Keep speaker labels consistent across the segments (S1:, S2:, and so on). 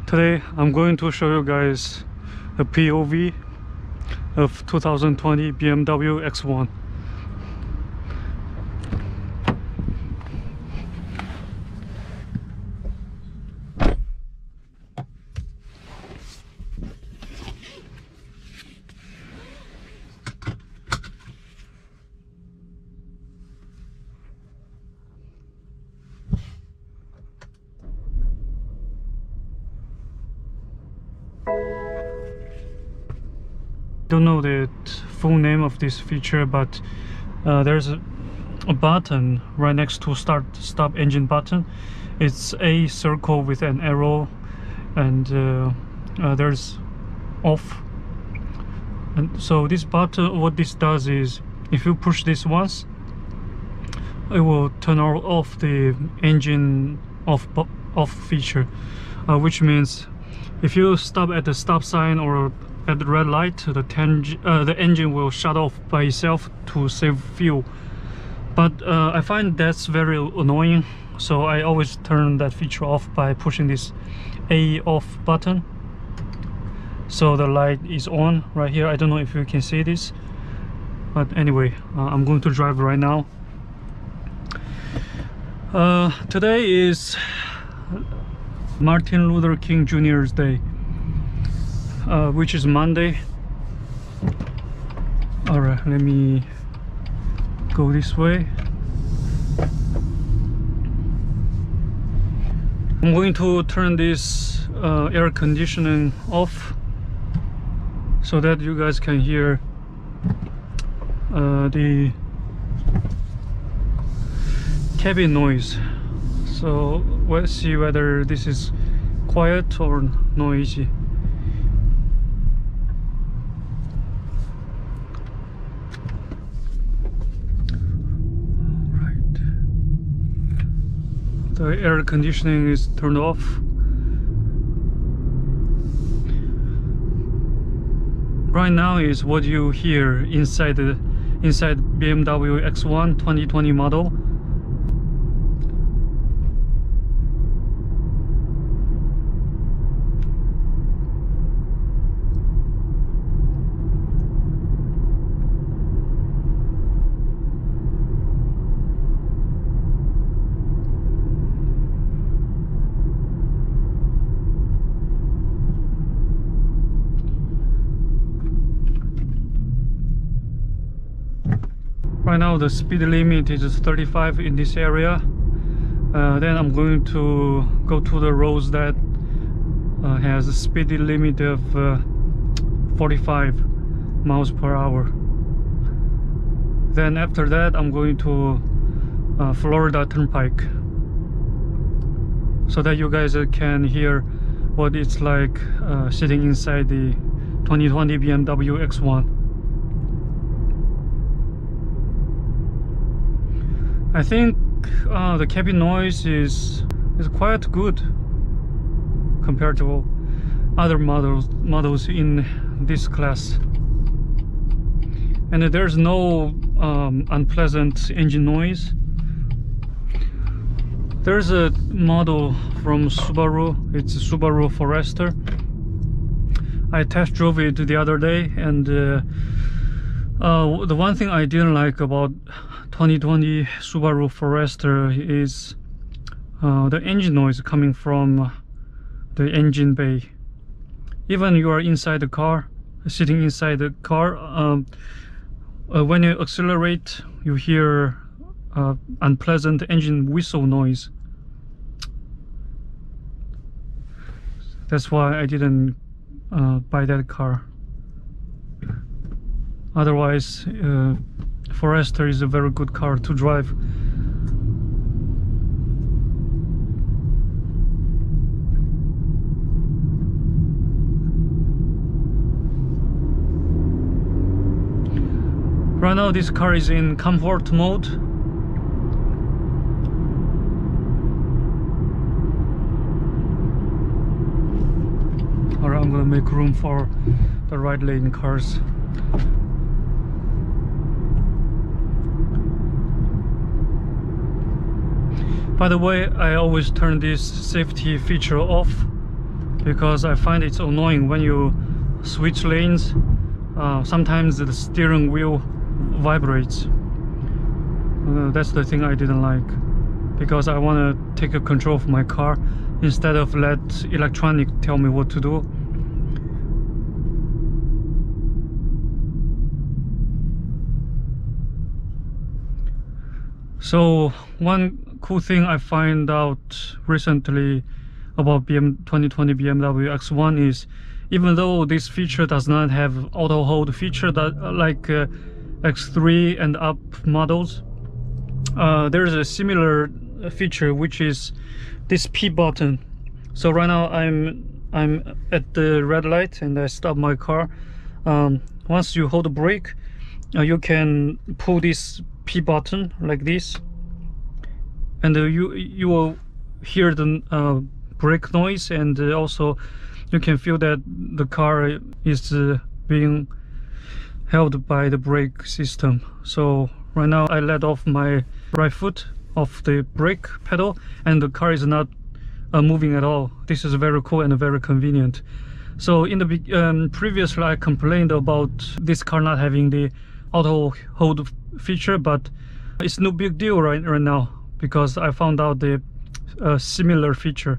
S1: Today I'm going to show you guys a POV of 2020 BMW X1. Don't know the full name of this feature, but there's a button right next to stop engine button. It's a circle with an arrow, and there's off. And so this button, what this does is, if you push this once, it will turn off the engine off feature, which means if you stop at the stop sign or at the red light, the engine will shut off by itself to save fuel. But I find that's very annoying, so I always turn that feature off by pushing this A off button. So the light is on right here. I don't know if you can see this, but anyway, I'm going to drive right now. Today is Martin Luther King Jr.'s Day, which is Monday. Alright, let me go this way. I'm going to turn this air conditioning off so that you guys can hear the cabin noise. So let's see whether this is quiet or noisy. The air conditioning is turned off. Right now is what you hear inside BMW X1 2020 model. Right now the speed limit is 35 in this area. Then I'm going to go to the roads that has a speed limit of 45 miles per hour. Then after that I'm going to Florida Turnpike, so that you guys can hear what it's like sitting inside the 2020 BMW X1. I think the cabin noise is quite good compared to other models in this class, and there's no unpleasant engine noise. There's a model from Subaru. It's a Subaru Forester. I test drove it the other day, and the one thing I didn't like about 2020 Subaru Forester is the engine noise coming from the engine bay. Even you are inside the car, sitting inside the car, when you accelerate, you hear unpleasant engine whistle noise. That's why I didn't buy that car. Otherwise, Forester is a very good car to drive. Right now this car is in comfort mode. Alright, I'm gonna make room for the right lane cars. By the way, I always turn this safety feature off because I find it's annoying when you switch lanes. Sometimes the steering wheel vibrates. That's the thing I didn't like, because I want to take control of my car instead of let electronic tell me what to do. So one cool thing I find out recently about 2020 BMW X1 is, even though this feature does not have auto hold feature that like X3 and up models, there's a similar feature, which is this P button. So right now I'm at the red light and I stop my car. Once you hold the brake, you can pull this P button like this, and you will hear the brake noise, and also you can feel that the car is being held by the brake system. So right now I let off my right foot off the brake pedal and the car is not moving at all. This is very cool and very convenient. So in the previously I complained about this car not having the auto hold feature, but it's no big deal right now, because I found out the similar feature.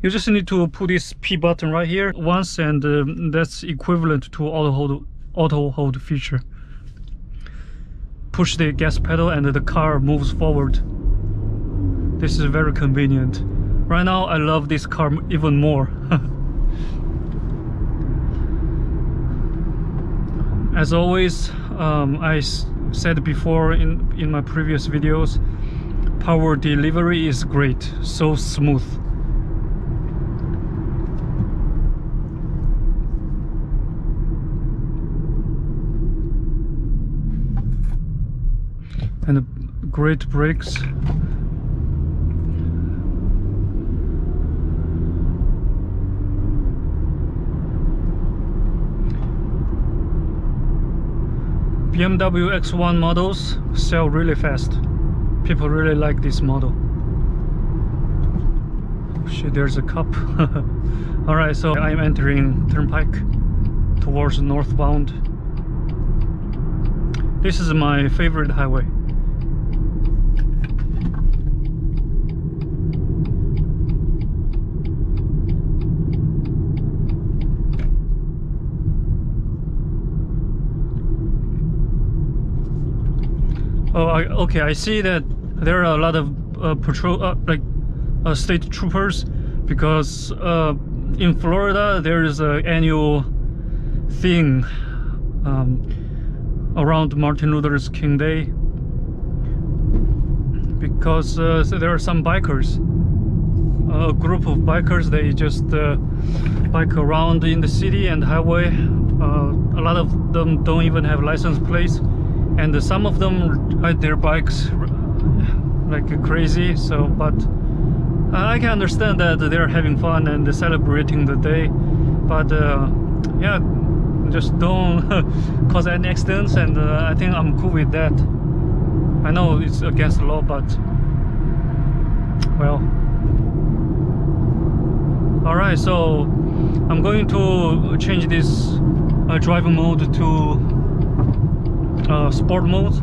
S1: You just need to put this P button right here once, and that's equivalent to auto hold feature. Push the gas pedal and the car moves forward. This is very convenient. Right now I love this car even more. As always, I said before in my previous videos, power delivery is great, so smooth. And great brakes. BMW X1 models sell really fast. People really like this model. Oh shit, there's a cop. Alright, so I'm entering Turnpike towards northbound. This is my favorite highway. Oh, okay, I see that there are a lot of patrol, state troopers, because in Florida there is an annual thing around Martin Luther King Day, because there are some bikers, a group of bikers, they just bike around in the city and highway. A lot of them don't even have license plates, and some of them ride their bikes like crazy. So, but I can understand that they're having fun and celebrating the day, but yeah, just don't cause any accidents, and I think I'm cool with that. I know it's against the law, but well. Alright, so I'm going to change this driving mode to sport mode.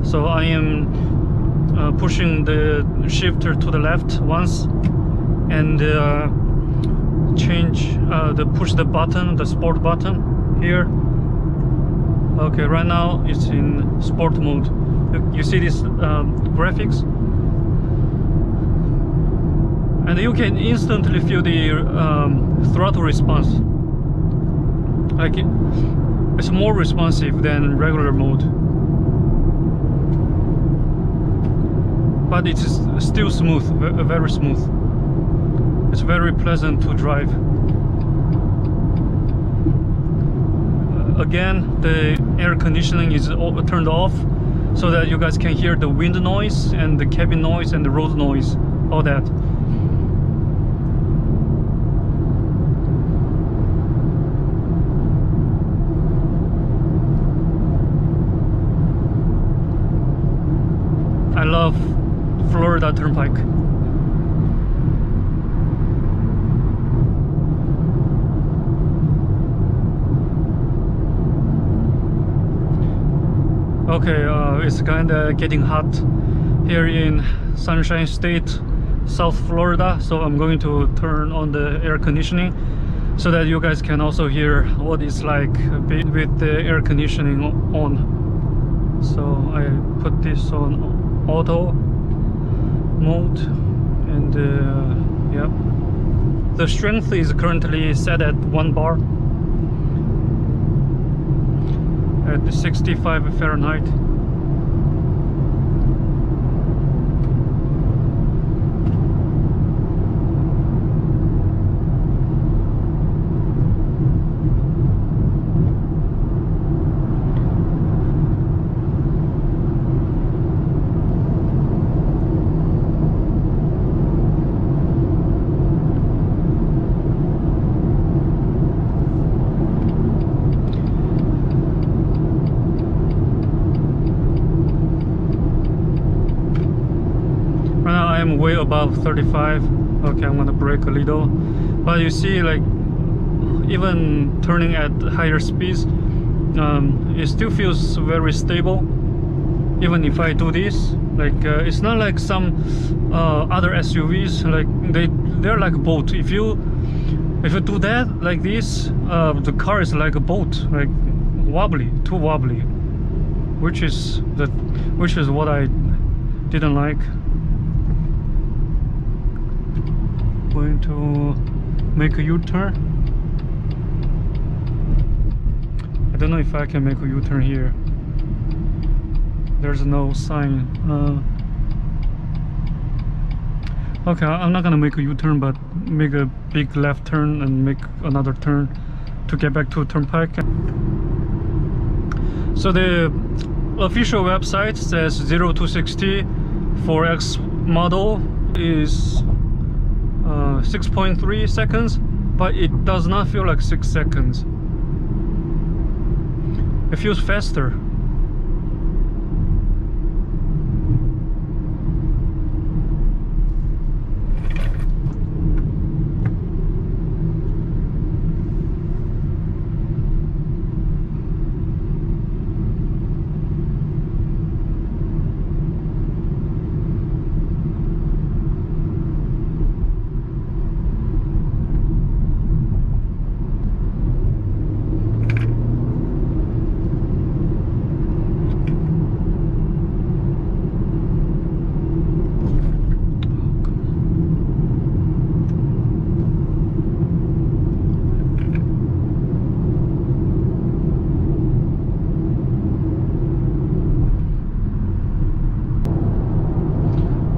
S1: So I am pushing the shifter to the left once, and push the button, the sport button here. Okay, right now it's in sport mode. You see this graphics, and you can instantly feel the throttle response. Like it's more responsive than regular mode, but it is still smooth, very smooth. It's very pleasant to drive. Again, the air conditioning is turned off so that you guys can hear the wind noise and the cabin noise and the road noise, all that. I love Florida Turnpike. Okay, it's kinda getting hot here in Sunshine State, South Florida, so I'm going to turn on the air conditioning so that you guys can also hear what it's like with the air conditioning on. So I put this on auto mode, and yeah, the strength is currently set at 1 bar at 65 Fahrenheit. I'm way above 35. Okay, I'm gonna brake a little, but you see, like, even turning at higher speeds, it still feels very stable. Even if I do this, like, it's not like some other SUVs, like they're like a boat. If you do that like this, the car is like a boat, like wobbly, too wobbly, which is what I didn't like. Going to make a U-turn. I don't know if I can make a U-turn here. There's no sign. Okay, I'm not gonna make a U-turn, but make a big left turn and make another turn to get back to turnpike. So the official website says 0 to 60 for X model is 6.3 seconds, but it does not feel like 6 seconds. It feels faster.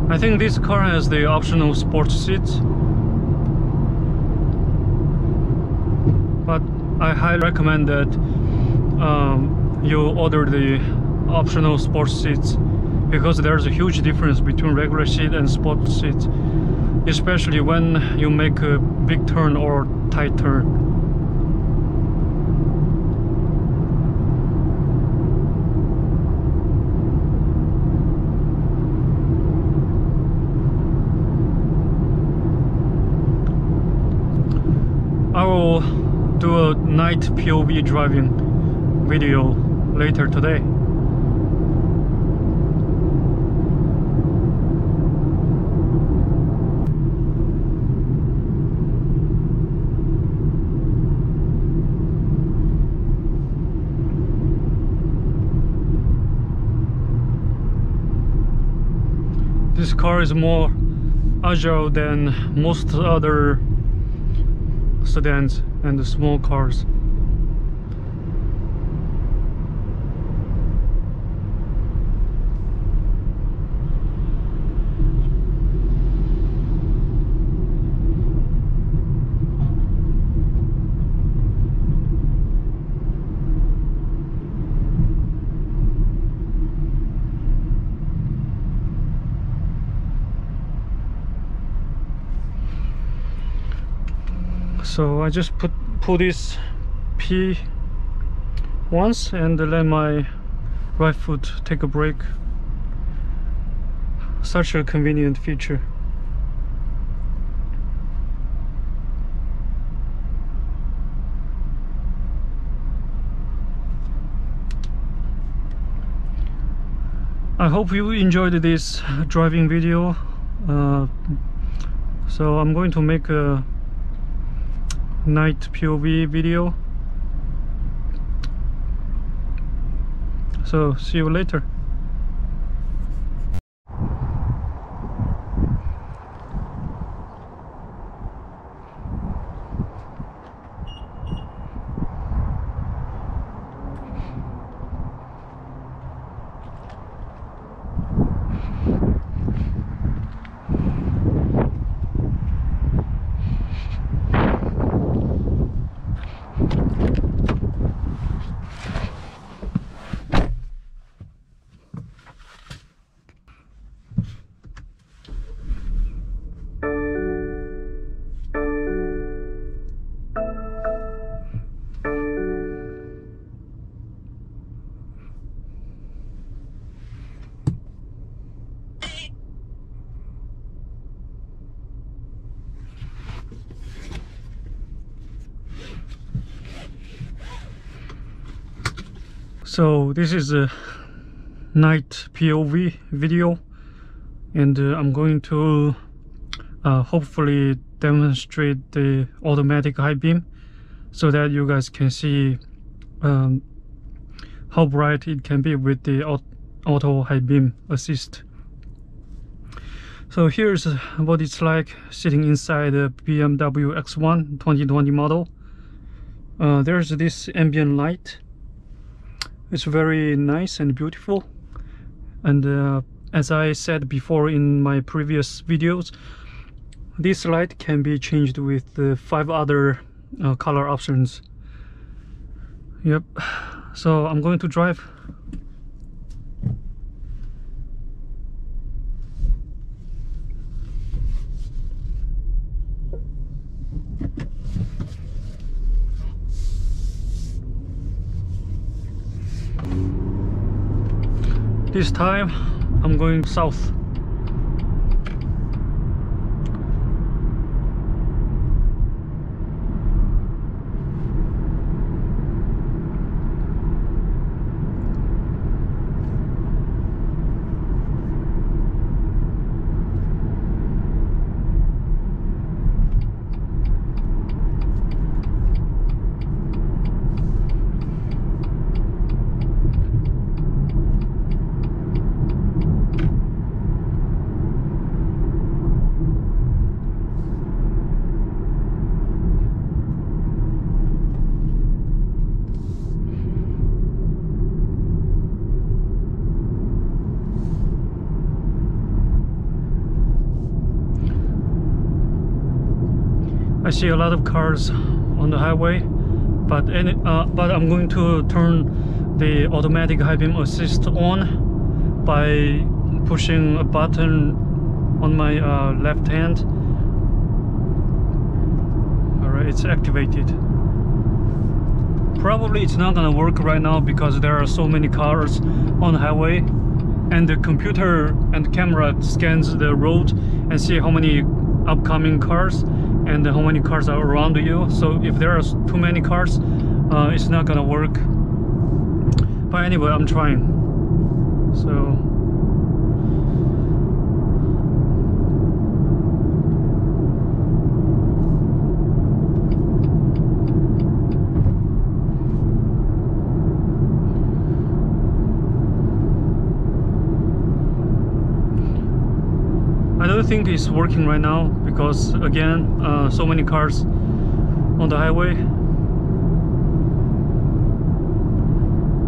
S1: I think this car has the optional sports seats, but I highly recommend that you order the optional sports seats, because there's a huge difference between regular seat and sports seats, especially when you make a big turn or tight turn. I will do a night POV driving video later today. This car is more agile than most other sedans and the small cars. So I just pull this P once and let my right foot take a break. Such a convenient feature. I hope you enjoyed this driving video. So I'm going to make a night POV video. So see you later. So this is a night POV video, and I'm going to hopefully demonstrate the automatic high beam so that you guys can see how bright it can be with the auto high beam assist. So here's what it's like sitting inside the BMW X1 2020 model. There's this ambient light. It's very nice and beautiful, and as I said before in my previous videos, this light can be changed with 5 other color options. Yep, so I'm going to drive. This time I'm going south. I see a lot of cars on the highway, but I'm going to turn the automatic high beam assist on by pushing a button on my left hand. Alright, it's activated. Probably it's not gonna work right now because there are so many cars on the highway, and the computer and camera scans the road and see how many upcoming cars and how many cars are around you. So if there are too many cars, it's not gonna work. But anyway, I'm trying. So I don't think it's working right now because again, so many cars on the highway.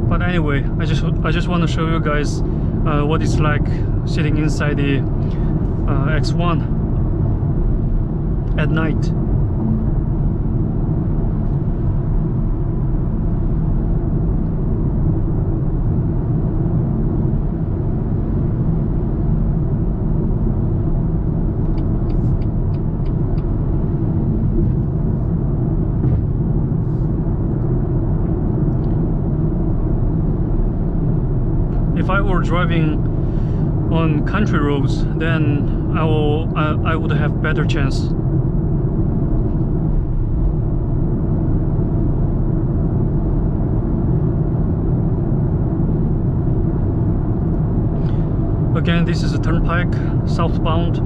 S1: But anyway, I just want to show you guys what it's like sitting inside the X1 at night. If I were driving on country roads, then I would have better chance. Again, this is a turnpike, southbound.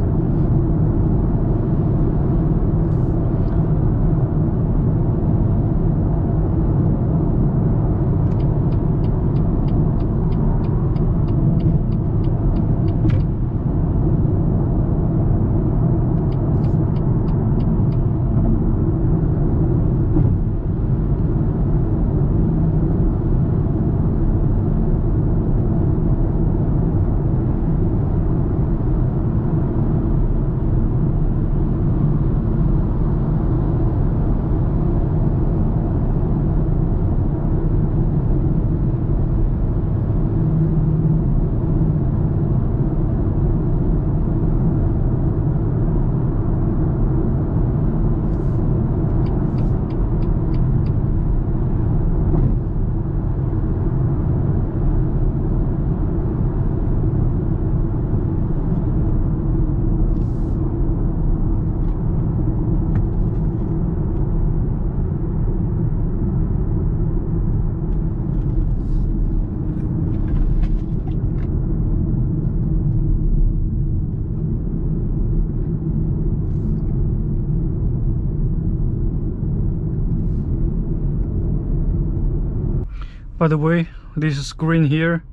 S1: By the way, this screen here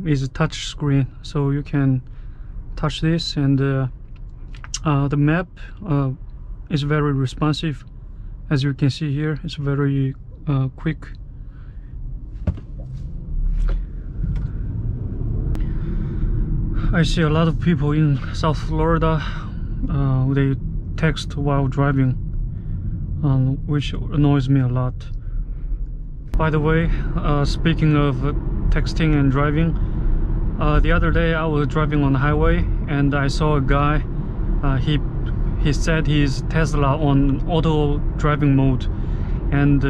S1: is a touch screen, so you can touch this, and the map is very responsive. As you can see here, it's very quick. I see a lot of people in South Florida, they text while driving, which annoys me a lot. By the way, speaking of texting and driving, the other day I was driving on the highway and I saw a guy. He said he's Tesla on auto driving mode, and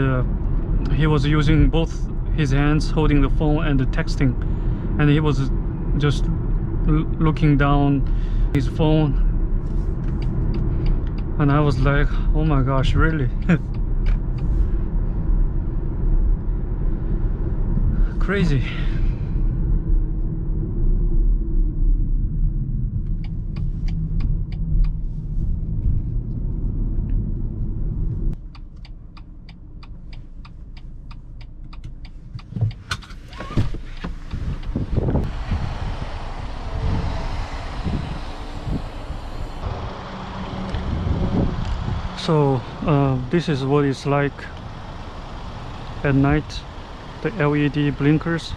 S1: he was using both his hands holding the phone and texting, and he was just looking down his phone, and I was like, oh my gosh, really? Crazy. So this is what it's like at night, the LED blinkers.